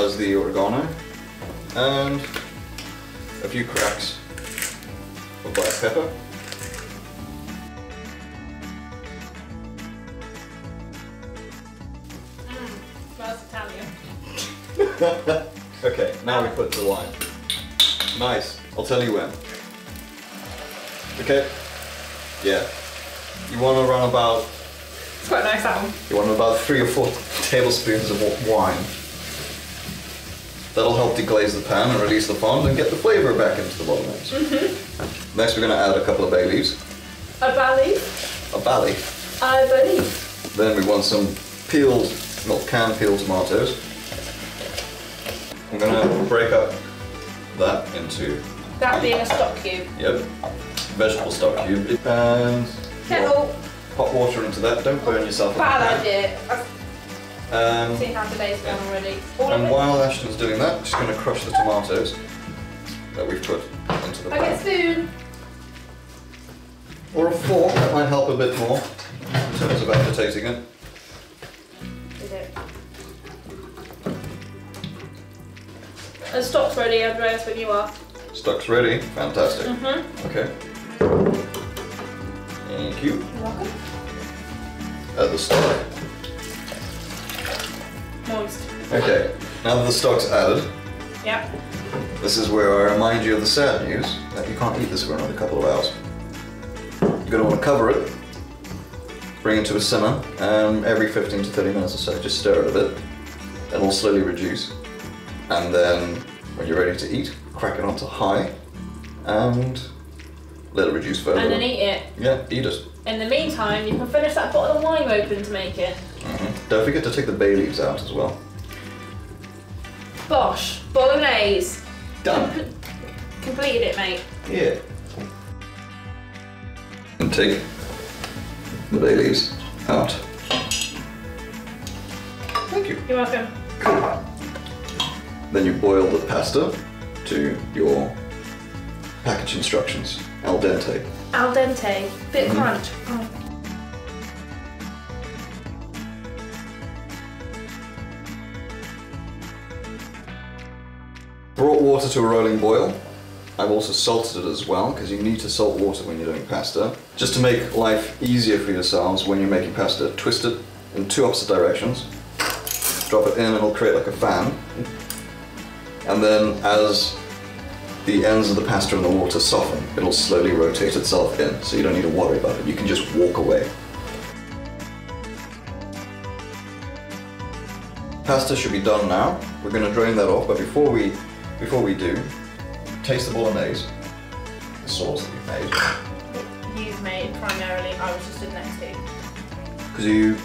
has the oregano and a few cracks of black pepper. Smells Italian. Okay, now we put the wine. Nice. I'll tell you when. Okay. Yeah. You want to run about. It's quite nice, that one. You want about 3 or 4 tablespoons of wine. That'll help deglaze the pan and release the fond and get the flavour back into the bolognese. Next, we're going to add a couple of bay leaves. A bay leaf. A bay leaf. A bay leaf. Then we want some peeled, not canned peeled tomatoes. I'm going to break up that into. That being a stock cube. Yep. Vegetable stock cube. And Kettle. hot water into that. Don't burn yourself. Bad idea. I've seen how today's gone already. And while Ashton's doing that, I'm just going to crush the tomatoes that we've put into the pan. I get a spoon. Or a fork, that might help a bit more in terms of agitating it. Is it? And stock's ready, Andreas, when you are. Stock's ready. Fantastic. Okay. Thank you. You're welcome. Add the stock. Moist. Okay, now that the stock's added, Yep. this is where I remind you of the sad news that you can't eat this for another couple of hours. You're going to want to cover it, bring it to a simmer, and every 15 to 30 minutes or so, just stir it a bit. It'll slowly reduce. And then, when you're ready to eat, crack it onto high, and let it reduce further. And then eat it. Yeah, eat it. In the meantime, you can finish that bottle of wine open to make it. Don't forget to take the bay leaves out as well. Bosh. Bolognese. Done. Completed it, mate. Yeah. And take the bay leaves out. Thank you. You're welcome. Then you boil the pasta to your package instructions. Al dente. Al dente. Bit crunch. Oh. Brought water to a rolling boil. I've also salted it as well, because you need to salt water when you're doing pasta. Just to make life easier for yourselves when you're making pasta, twist it in 2 opposite directions. Drop it in and it'll create like a fan. And then as the ends of the pasta and the water soften, it'll slowly rotate itself in, so you don't need to worry about it. You can just walk away. Pasta should be done now. We're going to drain that off, but before we do, taste the bolognese, the sauce that you've made. You've made primarily. I was just stood next to you. Because you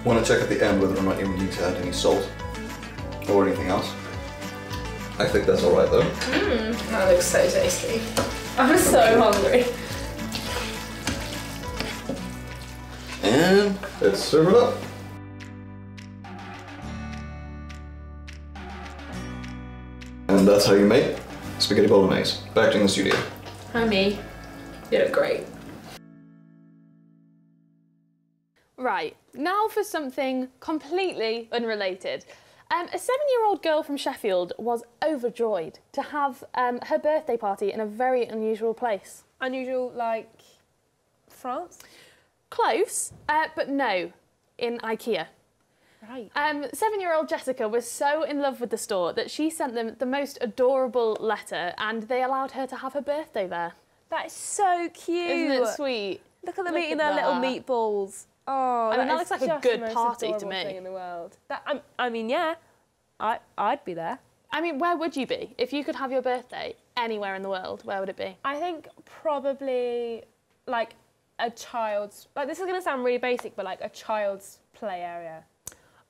want to check at the end whether or not you need to add any salt or anything else. I think that's alright though. That looks so tasty. I'm so hungry. And let's serve it up. And that's how you make spaghetti bolognese. Back in the studio. Hi, me. You look great. Right, now for something completely unrelated. A 7-year-old girl from Sheffield was overjoyed to have her birthday party in a very unusual place. Unusual, like France? Close, but no, in IKEA. Right. 7-year-old Jessica was so in love with the store that she sent them the most adorable letter and they allowed her to have her birthday there. That is so cute. Isn't it sweet? Look at them eating their little meatballs. Oh, I mean, that looks like a good party to me. Thing in the world. I mean, yeah, I'd be there. I mean, where would you be if you could have your birthday anywhere in the world? Where would it be? I think probably like a child's. Like, this is gonna sound really basic, but like a child's play area.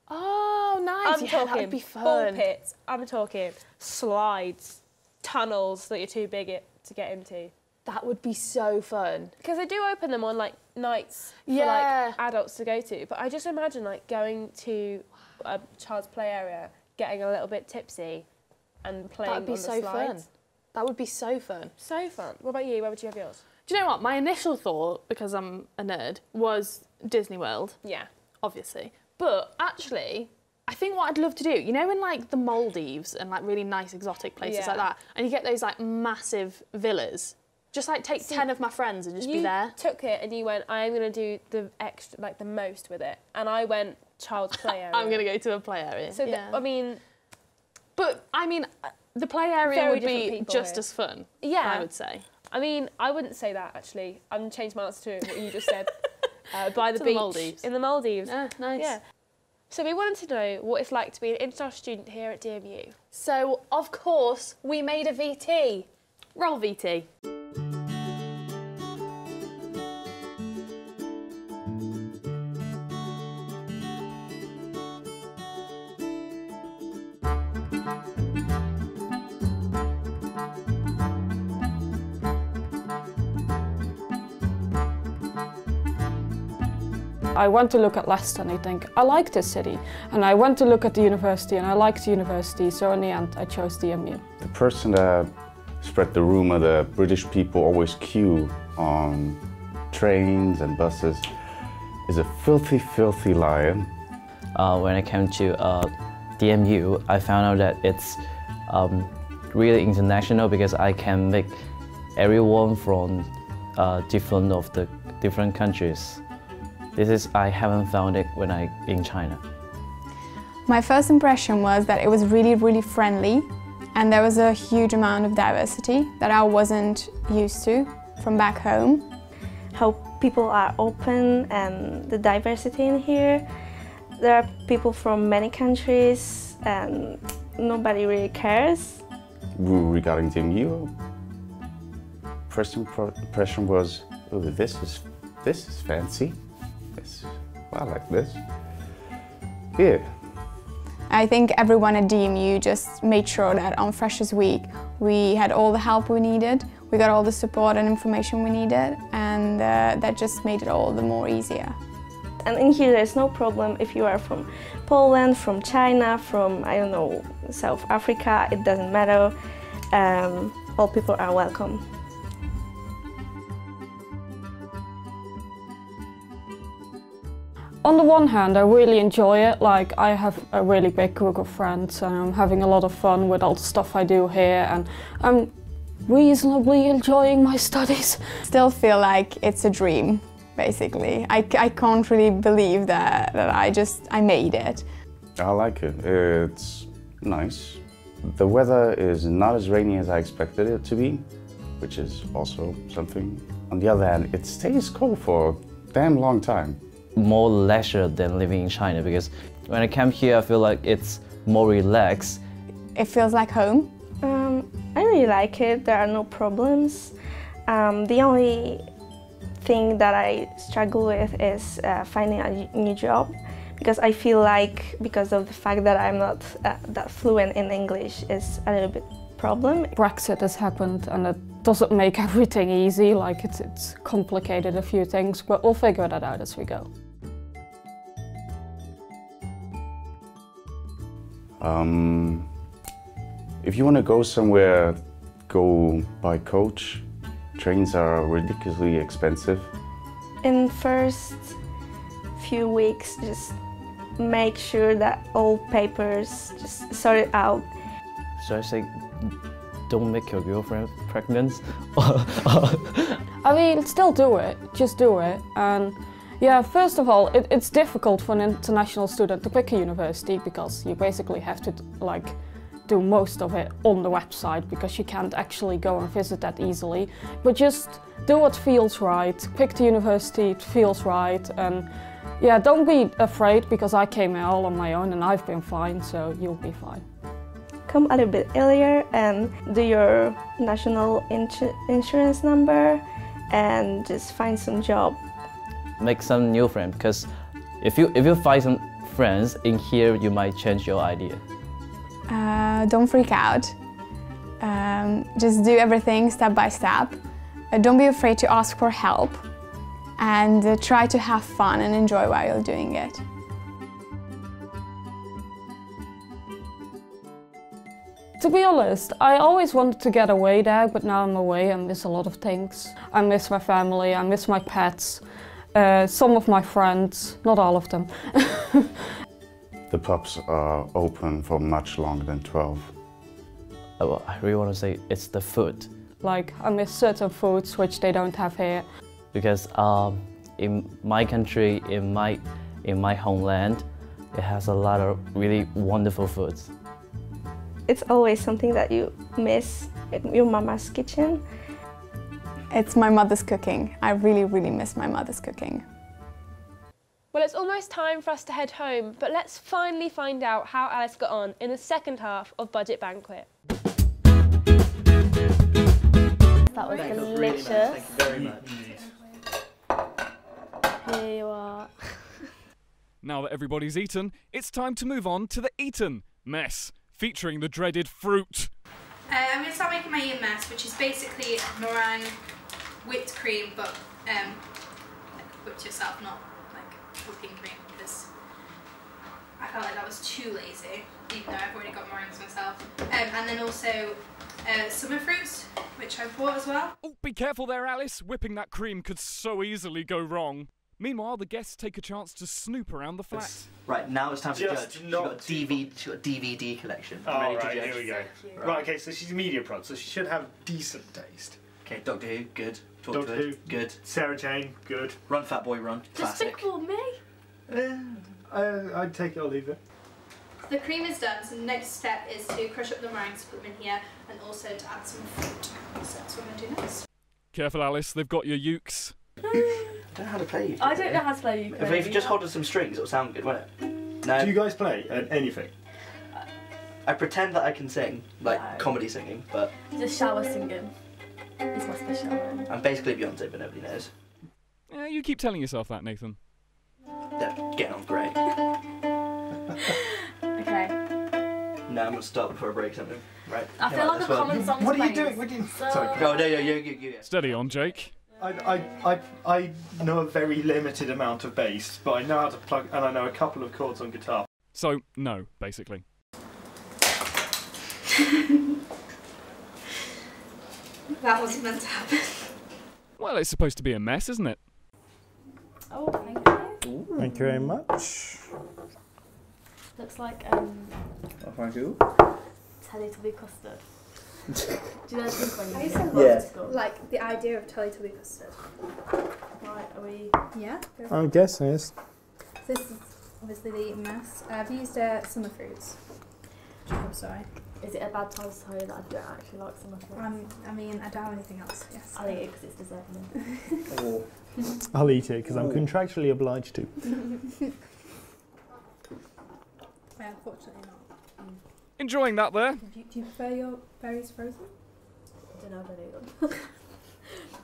Oh, nice. I'm Yeah, talking that would be fun. ball pits. I'm talking slides, tunnels that you're too big to get into. That would be so fun. Because they do open them on like nights for Yeah. like adults to go to. But I just imagine like going to a child's play area, getting a little bit tipsy, and playing That would be on the so slides. fun. That would be so fun. So fun. What about you? Where would you have yours? Do you know what? My initial thought, because I'm a nerd, was Disney World. Yeah. Obviously. But actually, I think what I'd love to do, you know, in like the Maldives and like really nice exotic places like that, and you get those like massive villas. Just like take 10 of my friends and just be there. You took it and you went, I'm going to do the extra, like the most with it. And I went child's play area. I'm going to go to a play area. So, I mean... But, I mean, the play area would be just as fun, I would say. I mean, I wouldn't say that, actually. I'm changed my answer to what you just said. By the beach. Maldives. In the Maldives. Yeah, nice. Yeah. So we wanted to know what it's like to be an international student here at DMU. So, of course, we made a VT. Roll VT. I went to look at Leicester and I think, I like this city. And I went to look at the university and I liked the university, so in the end I chose DMU. The person that spread the rumor that British people always queue on trains and buses is a filthy, filthy liar. When I came to DMU, I found out that it's really international because I can make everyone from different countries. I haven't found it when in China. My first impression was that it was really, really friendly, and there was a huge amount of diversity that I wasn't used to from back home. How people are open and the diversity in here. There are people from many countries and nobody really cares. Regarding DMU, first impression was, oh, this is fancy. I like this. Yeah. I think everyone at DMU just made sure that on Freshers Week we had all the help we needed, we got all the support and information we needed, and that just made it all the more easier. And in here there's no problem if you are from Poland, from China, from, I don't know, South Africa, it doesn't matter. All people are welcome. On the one hand, I really enjoy it. Like, I have a really big group of friends and I'm having a lot of fun with all the stuff I do here, and I'm reasonably enjoying my studies. Still feel like it's a dream, basically. I can't really believe that I made it. I like it. It's nice. The weather is not as rainy as I expected it to be, which is also something. On the other hand, it stays cold for a damn long time. More leisure than living in China, because when I come here I feel like it's more relaxed. It feels like home. I really like it, there are no problems. The only thing that I struggle with is finding a new job, because I feel like, because of the fact that I'm not that fluent in English, is a little bit problem. Brexit has happened and it doesn't make everything easy, like it's complicated a few things, but we'll figure that out as we go. If you want to go somewhere, go by coach. Trains are ridiculously expensive. In first few weeks, just make sure that all papers just sort it out. So I say, don't make your girlfriend pregnant. I mean, still do it, just do it. And yeah, first of all, it's difficult for an international student to pick a university because you basically have to do most of it on the website because you can't actually go and visit that easily. But just do what feels right, pick the university, it feels right, and yeah, don't be afraid because I came here all on my own and I've been fine, so you'll be fine. Come a little bit earlier and do your national insurance number and just find some job. Make some new friends, because if you find some friends in here, you might change your idea. Don't freak out. Just do everything step by step. Don't be afraid to ask for help, and try to have fun and enjoy while you're doing it. To be honest, I always wanted to get away there, but now I'm away I miss a lot of things. I miss my family, I miss my pets, some of my friends, not all of them. the pubs are open for much longer than 12. Well, I really want to say it's the food. Like, I miss certain foods which they don't have here. Because in my country, in my homeland, it has a lot of really wonderful foods. It's always something that you miss, your mama's kitchen. It's my mother's cooking. I really, really miss my mother's cooking. Well, it's almost time for us to head home, but let's finally find out how Alice got on in the second half of Budget Banquet. That was delicious. Thank you very much. Here you are. Now that everybody's eaten, it's time to move on to the Eaten mess, featuring the dreaded fruit. I'm going to start making my Eaten mess, which is basically meringue, whipped cream, but like whipped yourself, not like whipping cream, because I felt like that was too lazy, even though I've already got meringues myself. And then also summer fruits, which I've bought as well. Oh, be careful there, Alice. Whipping that cream could so easily go wrong. Meanwhile, the guests take a chance to snoop around the flat. Right, now it's time to Just judge. She's not got a DVD collection. Oh, ready right, to judge. here we go. Right, okay, so she's a media prod, so she should have decent taste. Okay, Doctor Who, good. Talk Doctor to Who, it, good. Sarah Jane, good. Run, Fat Boy, Run, classic. Despicable Me. I'd take it or leave it. The cream is done, so the next step is to crush up the meringues, put them in here, and also to add some fruit. So that's what I'm going to do next. Careful, Alice, they've got your ukes. I don't know how to play ukulele. I don't know how to play ukulele. If we just hold on some strings, it'll sound good, won't it? No. Do you guys play anything? I pretend that I can sing, like comedy singing, but Just shower singing. It's my speciality. I'm basically Beyonce, but nobody knows. Yeah, you keep telling yourself that, Nathan. They're getting on great. Okay. No, I'm gonna stop before I break something. Right. I feel like a common song. What are you doing? What are you... Sorry. No, you. Steady on, Jake. I know a very limited amount of bass, but I know how to plug, and I know a couple of chords on guitar. So, no, basically. That wasn't meant to happen. Well, it's supposed to be a mess, isn't it? Oh, thank you. Thank you very much. Looks like Thank you. Teletubby custard. Do you know the when I you used to get love to school? like the idea of Teletubby custard. Right, are we? Yeah. I'm guessing yes. This is obviously the Eaten mess. I've used summer fruits. I'm sorry. Is it a bad time to tell you that I don't actually like summer fruits? I mean, I don't have anything else. Yes. I'll eat it because it's dessert. I'll eat it because I'm contractually obliged to. Yeah, unfortunately not. Enjoying that there? Do you prefer your berries frozen? I don't know, I don't eat them.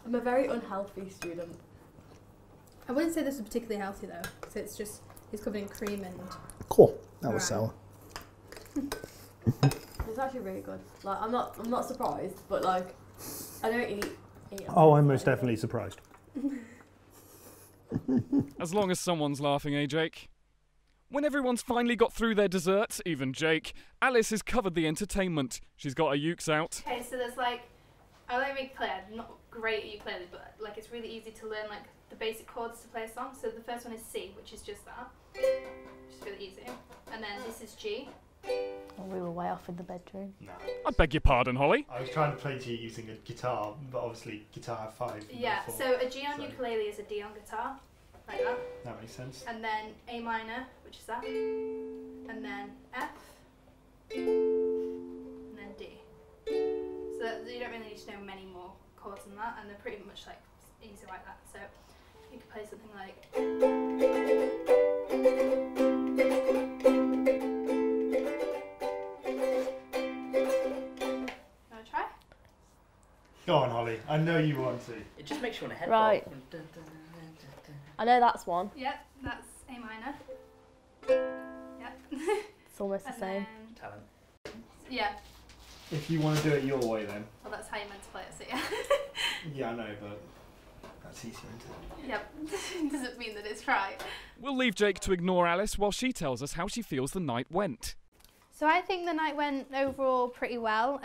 I'm a very unhealthy student. I wouldn't say this is particularly healthy though, because it's covered in cream and. Cool. That was sour. It's actually really good. Like I'm not surprised, but like I don't eat Oh, I'm most definitely surprised. As long as someone's laughing, eh, Jake? When everyone's finally got through their dessert, even Jake, Alice has covered the entertainment. She's got her ukes out. Okay, so there's like, I'll let me clear. I'm not great at ukulele, but like it's really easy to learn like the basic chords to play a song. So the first one is C, which is just that, which is really easy. And then this is G. Oh, we were way off in the bedroom. No. I beg your pardon, Holly. I was trying to play G using a guitar, but obviously guitar have 5. Yeah, so a G on ukulele is a D on guitar, like that. That makes sense. And then A minor, which is that. And then F. And then D. So that, you don't really need to know many more chords than that, and they're pretty much like easy like that. So you could play something like. Wanna try? Go on, Holly. I know you want to. It just makes you want to headbang. Right. I know that's one. Yep, that's A minor. Yep. It's almost the same. Talent. Yeah. If you want to do it your way, then. Well, that's how you meant to play it, so yeah. Yeah, I know, but that's easier, isn't it? Yep. Doesn't mean that it's right. We'll leave Jake to ignore Alice while she tells us how she feels the night went. So I think the night went overall pretty well.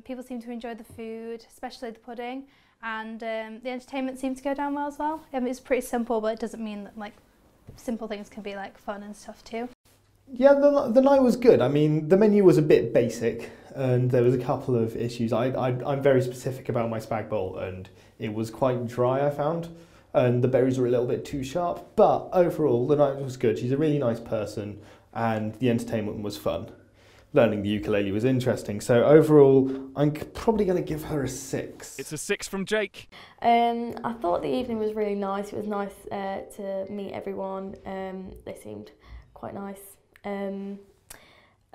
People seemed to enjoy the food, especially the pudding, and the entertainment seemed to go down well as well. It's pretty simple, but it doesn't mean that like simple things can be like fun and stuff too. Yeah, the night was good. I mean, the menu was a bit basic, and there was a couple of issues. I'm very specific about my spag bowl, and it was quite dry, I found, and the berries were a little bit too sharp. But overall, the night was good. She's a really nice person, and the entertainment was fun. Learning the ukulele was interesting. So overall, I'm probably going to give her a 6. It's a 6 from Jake. I thought the evening was really nice. It was nice to meet everyone. They seemed quite nice.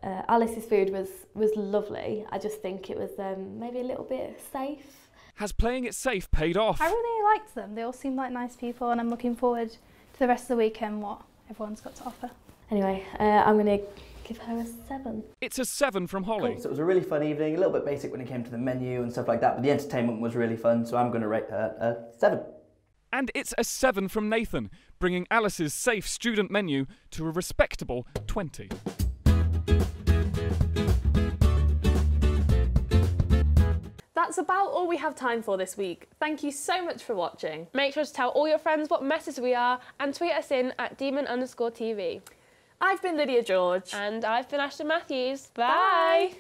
Alice's food was lovely. I just think it was maybe a little bit safe. Has playing it safe paid off? I really liked them. They all seemed like nice people, and I'm looking forward to the rest of the weekend, what everyone's got to offer. Anyway, I'm going to give her a 7. It's a 7 from Holly. Cool. So it was a really fun evening, a little bit basic when it came to the menu and stuff like that, but the entertainment was really fun, so I'm going to rate her a 7. And it's a 7 from Nathan, bringing Alice's safe student menu to a respectable 20. That's about all we have time for this week. Thank you so much for watching. Make sure to tell all your friends what messes we are and tweet us in at demon_TV. I've been Lydia George. And I've been Ashton Matthews. Bye.